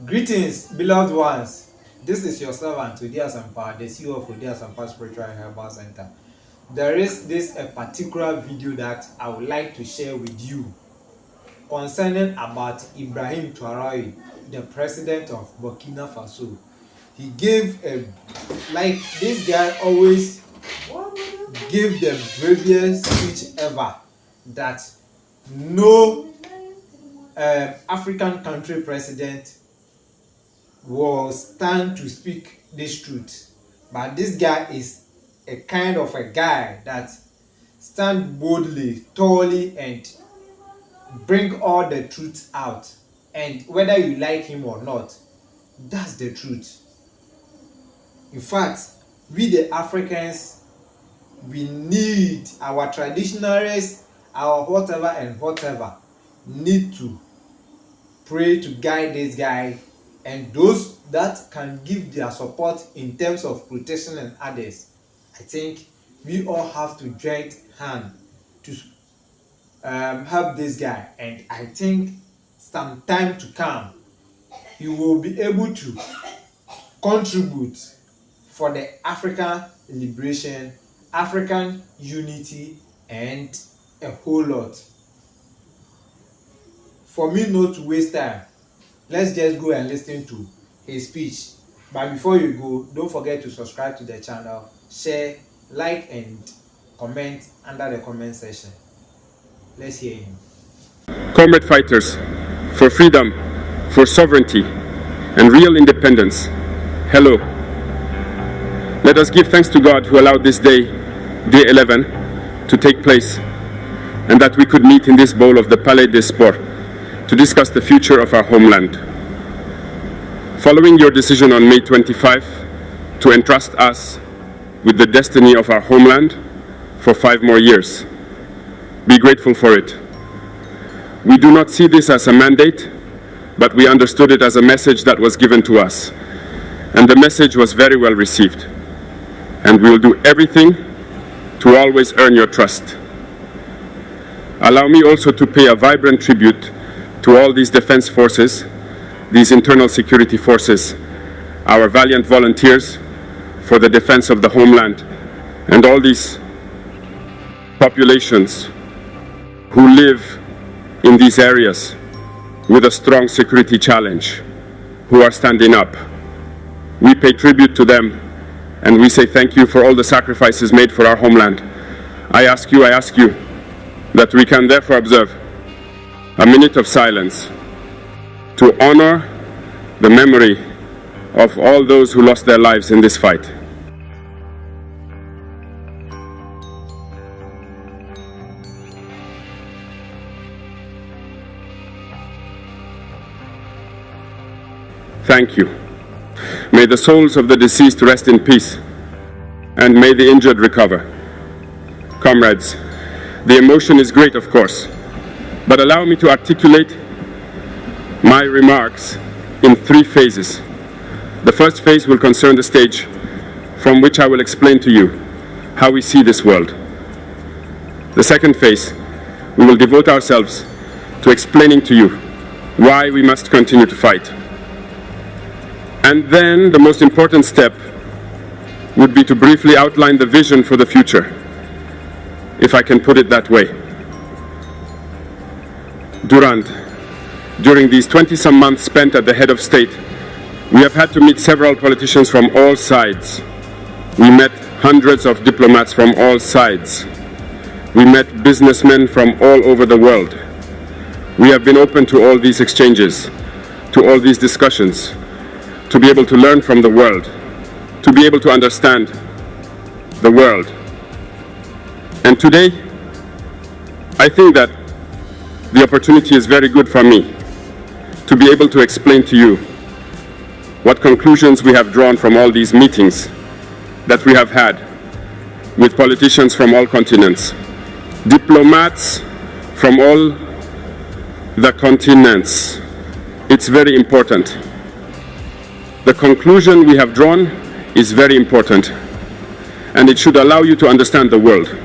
Greetings, beloved ones. This is your servant, Odias Ampa, the CEO of Odias Ampa Spiritual Herbal Center. There is a particular video that I would like to share with you concerning about Ibrahim TAROE, the president of Burkina Faso. He gave this guy always give the bravest speech ever that no African country president will stand to speak this truth. But this guy is a kind of a guy that stand boldly, tallly, and bring all the truth out. And whether you like him or not, that's the truth. In fact, we the Africans, we need our traditionalists, our whatever and whatever, need to pray to guide this guy, and those that can give their support in terms of protection and others. I think we all have to join hand to help this guy, and I think some time to come he will be able to contribute for the African liberation, African unity, and a whole lot. For me not to waste time, let's just go and listen to his speech. But before you go, don't forget to subscribe to the channel, share, like, and comment under the comment section. Let's hear him. Comrade fighters, for freedom, for sovereignty, and real independence, hello. Let us give thanks to God who allowed this day, day 11, to take place, and that we could meet in this bowl of the Palais des Sports to discuss the future of our homeland. Following your decision on May 25 to entrust us with the destiny of our homeland for 5 more years, be grateful for it. We do not see this as a mandate, but we understood it as a message that was given to us. And the message was very well received. And we will do everything to always earn your trust. Allow me also to pay a vibrant tribute to all these defense forces, these internal security forces, our valiant volunteers for the defense of the homeland, and all these populations who live in these areas with a strong security challenge, who are standing up. We pay tribute to them, and we say thank you for all the sacrifices made for our homeland. I ask you that we can therefore observe a minute of silence to honor the memory of all those who lost their lives in this fight. Thank you. May the souls of the deceased rest in peace, and may the injured recover. Comrades, the emotion is great, of course, but allow me to articulate my remarks in 3 phases. The first phase will concern the stage from which I will explain to you how we see this world. The second phase, we will devote ourselves to explaining to you why we must continue to fight. And then the most important step would be to briefly outline the vision for the future, if I can put it that way. During these 20-some months spent at the head of state, we have had to meet several politicians from all sides. We met hundreds of diplomats from all sides. We met businessmen from all over the world. We have been open to all these exchanges, to all these discussions, to be able to learn from the world, to be able to understand the world. And today, I think that the opportunity is very good for me to be able to explain to you what conclusions we have drawn from all these meetings that we have had with politicians from all continents, diplomats from all the continents. It's very important. The conclusion we have drawn is very important, and it should allow you to understand the world,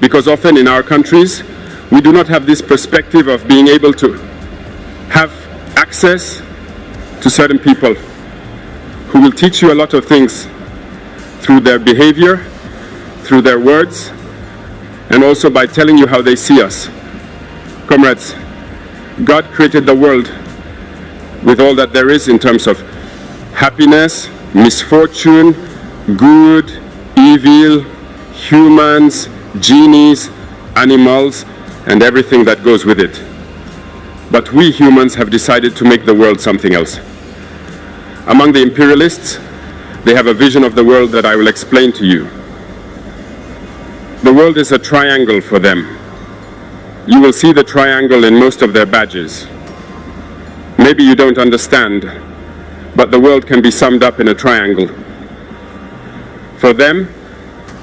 because often in our countries we do not have this perspective of being able to have access to certain people who will teach you a lot of things through their behavior, through their words, and also by telling you how they see us. Comrades, God created the world with all that there is in terms of happiness, misfortune, good, evil, humans, genies, animals, and everything that goes with it. But we humans have decided to make the world something else. Among the imperialists, they have a vision of the world that I will explain to you. The world is a triangle for them. You will see the triangle in most of their badges. Maybe you don't understand, but the world can be summed up in a triangle. For them,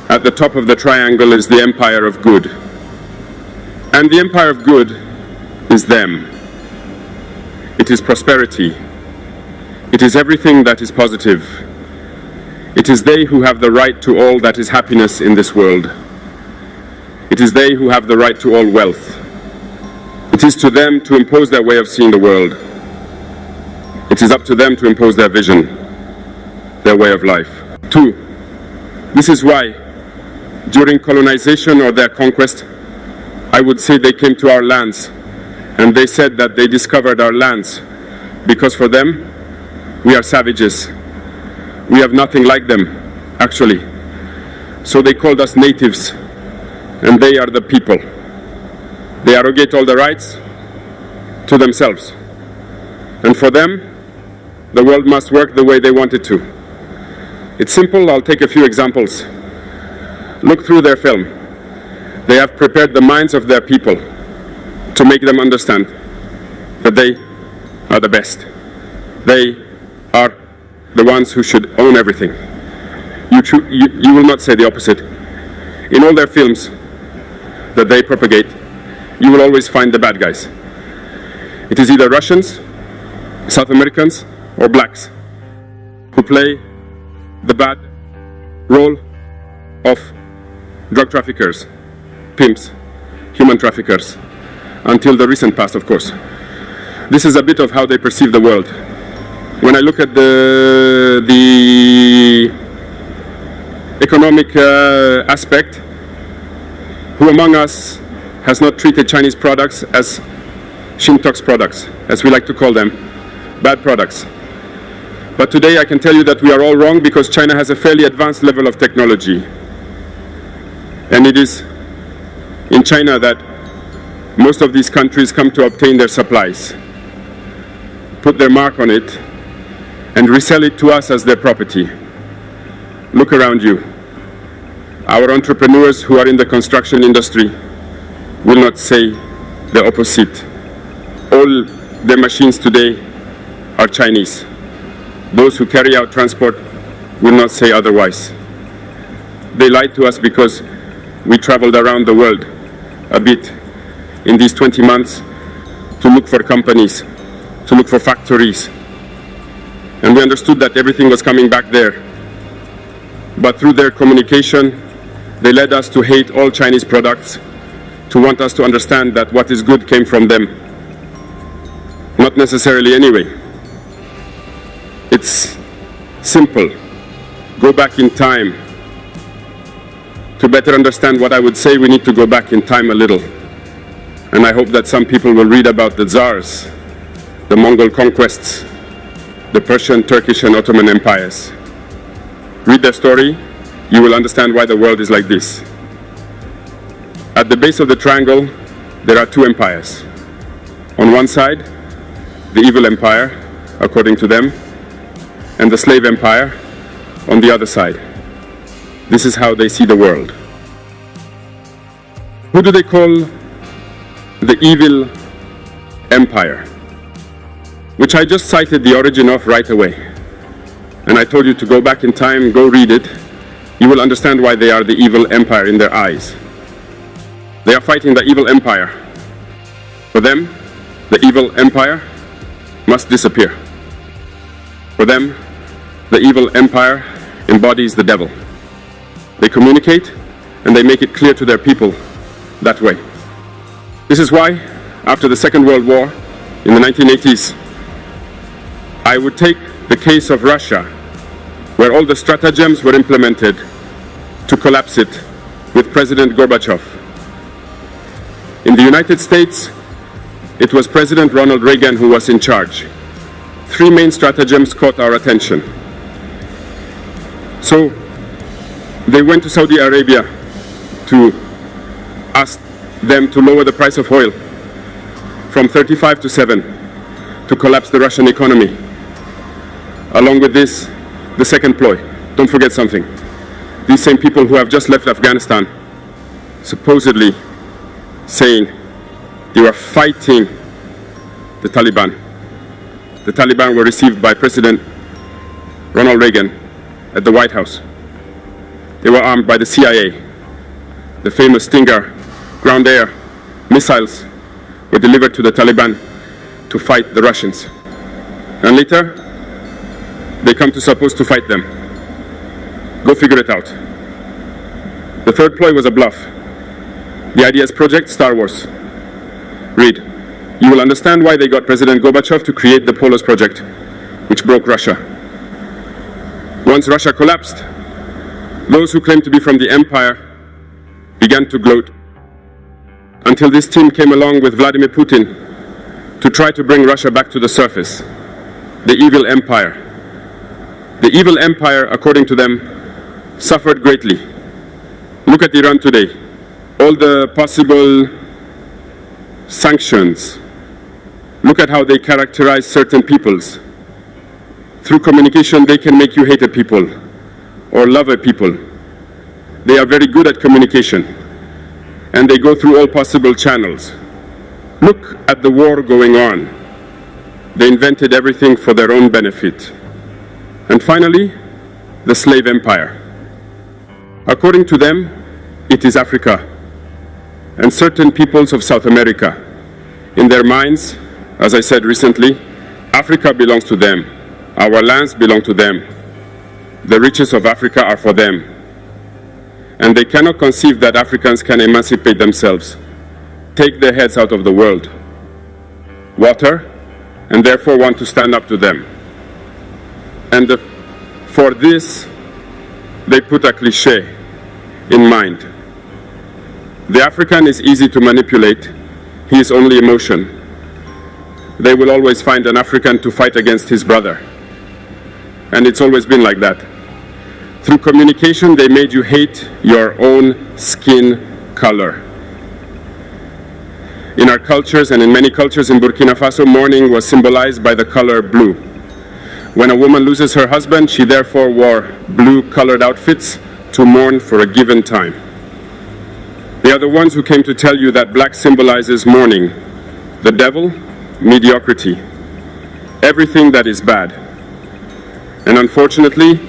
at the top of the triangle is the empire of good. And the empire of good is them. It is prosperity. It is everything that is positive. It is they who have the right to all that is happiness in this world. It is they who have the right to all wealth. It is to them to impose their way of seeing the world. It is up to them to impose their vision, their way of life. 2. This is why, during colonization or their conquest, I would say they came to our lands and they said that they discovered our lands because for them, we are savages. We have nothing like them, actually. So they called us natives, and they are the people. They arrogate all the rights to themselves. And for them, the world must work the way they want it to. It's simple. I'll take a few examples. Look through their film. They have prepared the minds of their people to make them understand that they are the best. They are the ones who should own everything. You will not say the opposite. In all their films that they propagate, you will always find the bad guys. It is either Russians, South Americans, or blacks who play the bad role of drug traffickers, pimps, human traffickers, until the recent past, of course. This is a bit of how they perceive the world. When I look at the economic aspect, who among us has not treated Chinese products as Shintox products, as we like to call them, bad products? But today I can tell you that we are all wrong because China has a fairly advanced level of technology. And it is in China that most of these countries come to obtain their supplies, put their mark on it, and resell it to us as their property. Look around you. Our entrepreneurs who are in the construction industry will not say the opposite. All their machines today are Chinese. Those who carry out transport will not say otherwise. They lied to us because we traveled around the world a bit in these 20 months to look for companies, to look for factories. And we understood that everything was coming back there. But through their communication, they led us to hate all Chinese products, to want us to understand that what is good came from them. Not necessarily anyway. It's simple. Go back in time. To better understand what I would say, we need to go back in time a little. And I hope that some people will read about the Tsars, the Mongol conquests, the Persian, Turkish, and Ottoman empires. Read their story, you will understand why the world is like this. At the base of the triangle, there are two empires. On one side, the evil empire, according to them, and the slave empire on the other side. This is how they see the world. Who do they call the evil empire? Which I just cited the origin of right away. And I told you to go back in time, go read it. You will understand why they are the evil empire in their eyes. They are fighting the evil empire. For them, the evil empire must disappear. For them, the evil empire embodies the devil. They communicate and they make it clear to their people that way. This is why, after the Second World War, in the 1980s, I would take the case of Russia, where all the stratagems were implemented to collapse it with President Gorbachev. In the United States, it was President Ronald Reagan who was in charge. Three main stratagems caught our attention. So they went to Saudi Arabia to ask them to lower the price of oil from 35 to 7 to collapse the Russian economy. Along with this, the second ploy. Don't forget something. These same people who have just left Afghanistan, supposedly saying they were fighting the Taliban. The Taliban were received by President Ronald Reagan at the White House. They were armed by the CIA. The famous Stinger ground-air missiles were delivered to the Taliban to fight the Russians. And later, they come to supposed to fight them. Go figure it out. The third ploy was a bluff. The idea is Project Star Wars. Read. You will understand why they got President Gorbachev to create the Polos Project, which broke Russia. Once Russia collapsed, those who claimed to be from the empire began to gloat, until this team came along with Vladimir Putin to try to bring Russia back to the surface. The evil empire. The evil empire, according to them, suffered greatly. Look at Iran today. All the possible sanctions. Look at how they characterize certain peoples. Through communication, they can make you hate a people or love a people. They are very good at communication, and they go through all possible channels. Look at the war going on. They invented everything for their own benefit. And finally, the slave empire. According to them, it is Africa and certain peoples of South America. In their minds, as I said recently, Africa belongs to them. Our lands belong to them. The riches of Africa are for them. And they cannot conceive that Africans can emancipate themselves, take their heads out of the world, water, and therefore want to stand up to them. And for this, they put a cliché in mind. The African is easy to manipulate. He is only emotion. They will always find an African to fight against his brother. And it's always been like that. Through communication, they made you hate your own skin color. In our cultures, and in many cultures in Burkina Faso, mourning was symbolized by the color blue. When a woman loses her husband, she therefore wore blue-colored outfits to mourn for a given time. They are the ones who came to tell you that black symbolizes mourning, the devil, mediocrity, everything that is bad. And unfortunately,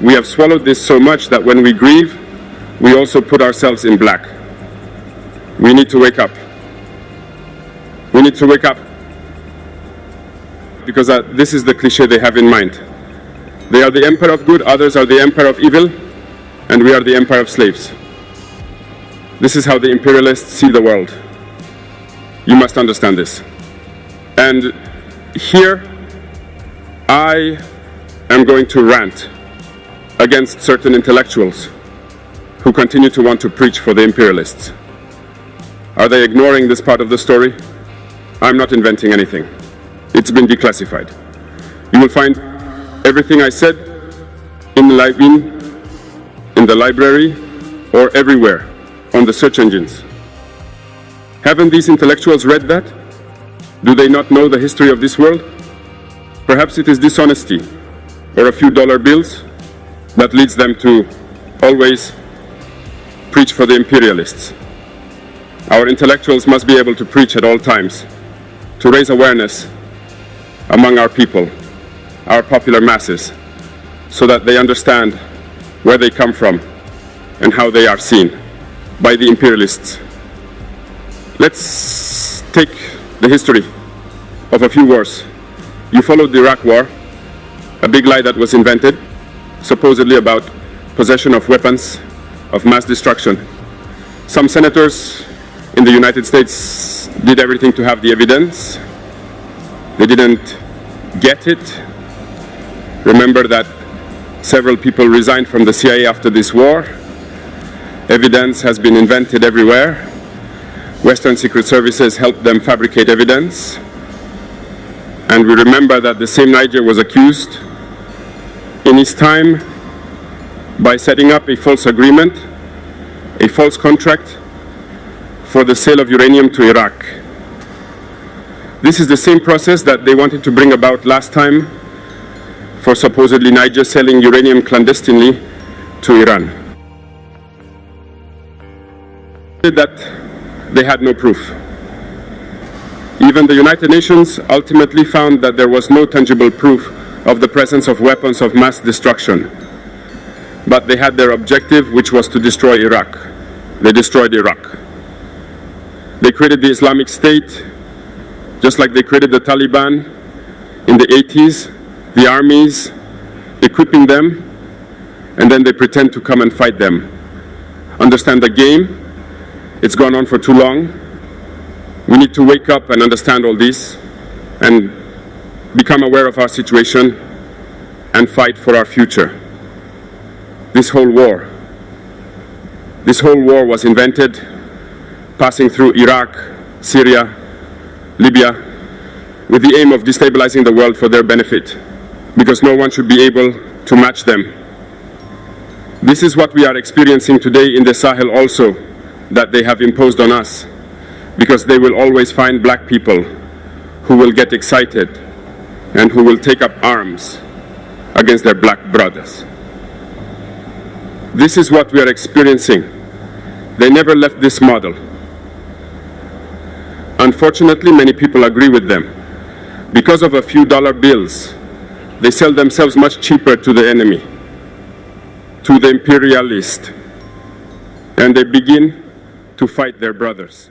we have swallowed this so much that when we grieve, we also put ourselves in black. We need to wake up. We need to wake up. Because this is the cliché they have in mind. They are the empire of good, others are the empire of evil, and we are the empire of slaves. This is how the imperialists see the world. You must understand this. And here, I am going to rant against certain intellectuals who continue to want to preach for the imperialists. Are they ignoring this part of the story? I'm not inventing anything. It's been declassified. You will find everything I said in the library or everywhere on the search engines. Haven't these intellectuals read that? Do they not know the history of this world? Perhaps it is dishonesty or a few dollar bills that leads them to always preach for the imperialists. Our intellectuals must be able to preach at all times, to raise awareness among our people, our popular masses, so that they understand where they come from and how they are seen by the imperialists. Let's take the history of a few wars. You followed the Iraq War, a big lie that was invented, supposedly about possession of weapons of mass destruction. Some senators in the United States did everything to have the evidence. They didn't get it. Remember that several people resigned from the CIA after this war. Evidence has been invented everywhere. Western secret services helped them fabricate evidence. And we remember that the same Niger was accused in his time by setting up a false agreement, a false contract for the sale of uranium to Iraq. This is the same process that they wanted to bring about last time for supposedly Niger selling uranium clandestinely to Iran. That they had no proof. Even the United Nations ultimately found that there was no tangible proof of the presence of weapons of mass destruction. But they had their objective, which was to destroy Iraq. They destroyed Iraq. They created the Islamic State, just like they created the Taliban in the 80s, the armies, equipping them, and then they pretend to come and fight them. Understand the game. It's gone on for too long. We need to wake up and understand all this and become aware of our situation and fight for our future. This whole war was invented passing through Iraq, Syria, Libya, with the aim of destabilizing the world for their benefit, because no one should be able to match them. This is what we are experiencing today in the Sahel also, that they have imposed on us, because they will always find black people who will get excited and who will take up arms against their black brothers. This is what we are experiencing. They never left this model. Unfortunately, many people agree with them. Because of a few dollar bills, they sell themselves much cheaper to the enemy, to the imperialist, and they begin to fight their brothers.